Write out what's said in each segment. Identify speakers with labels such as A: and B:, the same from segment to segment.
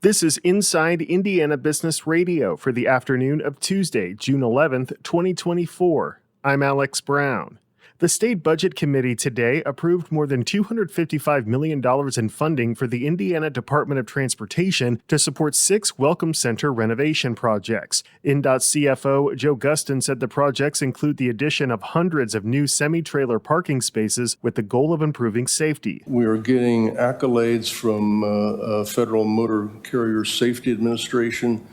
A: This is Inside Indiana Business Radio for the afternoon of Tuesday, June 11th, 2024. I'm Alex Brown. The State Budget Committee today approved more than $255 million in funding for the Indiana Department of Transportation to support 6 Welcome Center renovation projects. INDOT CFO Joe Gustin said the projects include the addition of hundreds of new semi-trailer parking spaces with the goal of improving safety.
B: We are getting accolades from Federal Motor Carrier Safety Administration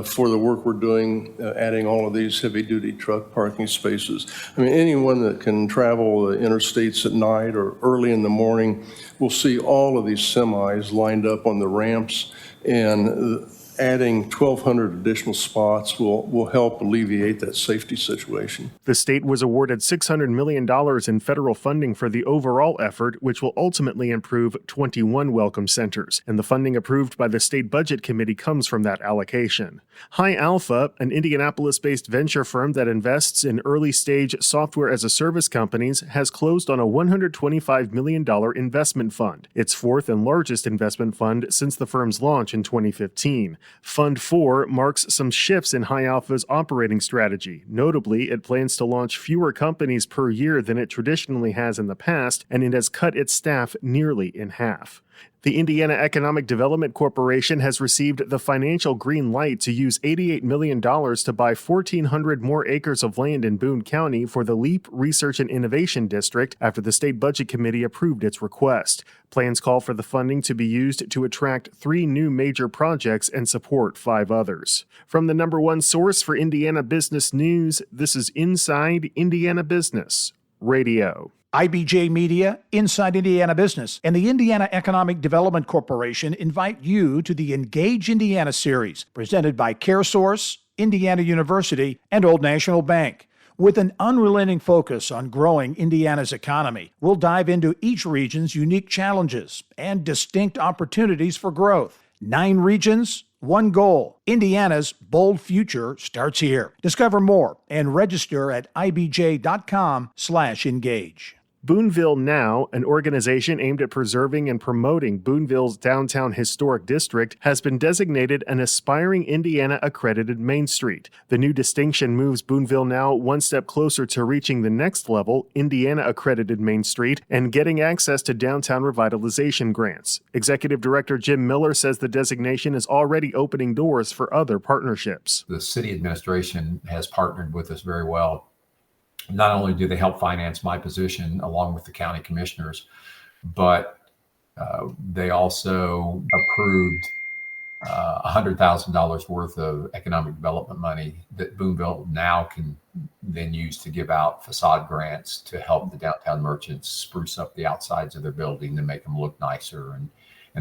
B: for the work we're doing, adding all of these heavy-duty truck parking spaces. I mean, anyone that can travel the interstates at night or early in the morning will see all of these semis lined up on the ramps, and adding 1,200 additional spots will help alleviate that safety situation.
A: The state was awarded $600 million in federal funding for the overall effort, which will ultimately improve 21 welcome centers, and the funding approved by the State Budget Committee comes from that allocation. High Alpha, an Indianapolis-based venture firm that invests in early-stage software-as-a-service companies, has closed on a $125 million investment fund, its fourth and largest investment fund since the firm's launch in 2015. Fund 4 marks some shifts in High Alpha's operating strategy. Notably, it plans to launch fewer companies per year than it traditionally has in the past, and it has cut its staff nearly in half. The Indiana Economic Development Corporation has received the financial green light to use $88 million to buy 1,400 more acres of land in Boone County for the LEAP Research and Innovation District after the State Budget Committee approved its request. Plans call for the funding to be used to attract 3 new major projects and support 5 others. From the #1 source for Indiana business news, this is Inside Indiana Business Radio.
C: IBJ Media, Inside Indiana Business, and the Indiana Economic Development Corporation invite you to the Engage Indiana series, presented by CareSource, Indiana University, and Old National Bank. With an unrelenting focus on growing Indiana's economy, we'll dive into each region's unique challenges and distinct opportunities for growth. 9 regions, 1 goal. Indiana's bold future starts here. Discover more and register at ibj.com/engage.
A: Boonville Now, an organization aimed at preserving and promoting Boonville's downtown historic district, has been designated an Aspiring Indiana Accredited Main Street. The new distinction moves Boonville Now one step closer to reaching the next level, Indiana Accredited Main Street, and getting access to downtown revitalization grants. Executive Director Jim Miller says the designation is already opening doors for other partnerships.
D: The city administration has partnered with us very well. Not only do they help finance my position along with the county commissioners, but they also approved $100,000 worth of economic development money that Boonville Now can then use to give out facade grants to help the downtown merchants spruce up the outsides of their building to make them look nicer and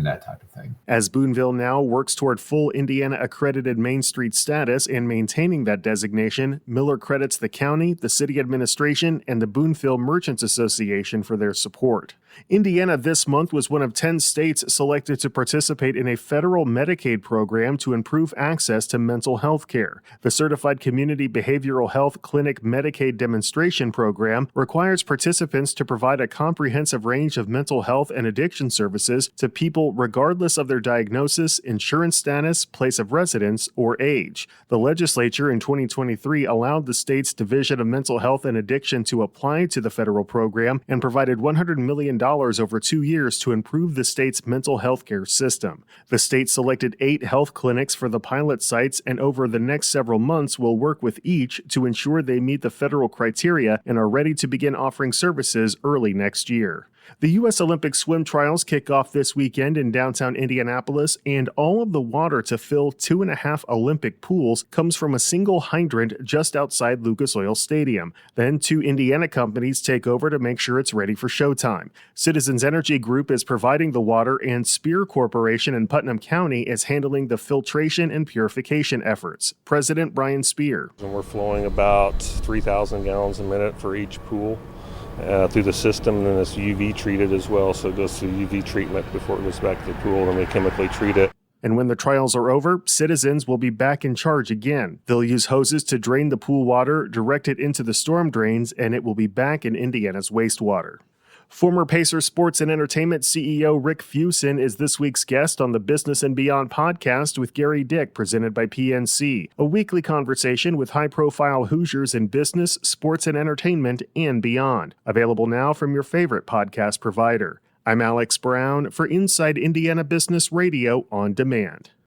D: that type of thing.
A: As Boonville Now works toward full Indiana accredited Main Street status and maintaining that designation, Miller credits the county, the city administration, and the Boonville Merchants Association for their support. Indiana this month was one of 10 states selected to participate in a federal Medicaid program to improve access to mental health care. The Certified Community Behavioral Health Clinic Medicaid Demonstration Program requires participants to provide a comprehensive range of mental health and addiction services to people regardless of their diagnosis, insurance status, place of residence, or age. The legislature in 2023 allowed the state's Division of Mental Health and Addiction to apply to the federal program and provided $100 million over 2 years to improve the state's mental health care system. The state selected 8 health clinics for the pilot sites, and over the next several months will work with each to ensure they meet the federal criteria and are ready to begin offering services early next year. The U.S. Olympic swim trials kick off this weekend in downtown Indianapolis, and all of the water to fill 2.5 Olympic pools comes from a single hydrant just outside Lucas Oil Stadium. Then 2 Indiana companies take over to make sure it's ready for showtime. Citizens Energy Group is providing the water, and Spear Corporation in Putnam County is handling the filtration and purification efforts. President Brian Spear.
E: And we're flowing about 3,000 gallons a minute for each pool. Through the system, and then it's UV treated as well, so it goes through UV treatment before it goes back to the pool, and we chemically treat it.
A: And when the trials are over, citizens will be back in charge again. They'll use hoses to drain the pool water, direct it into the storm drains, and it will be back in Indiana's wastewater. Former Pacer Sports and Entertainment CEO Rick Fuson is this week's guest on the Business and Beyond podcast with Gary Dick, presented by PNC, a weekly conversation with high-profile Hoosiers in business, sports, and entertainment, and beyond. Available now from your favorite podcast provider. I'm Alex Brown for Inside Indiana Business Radio on Demand.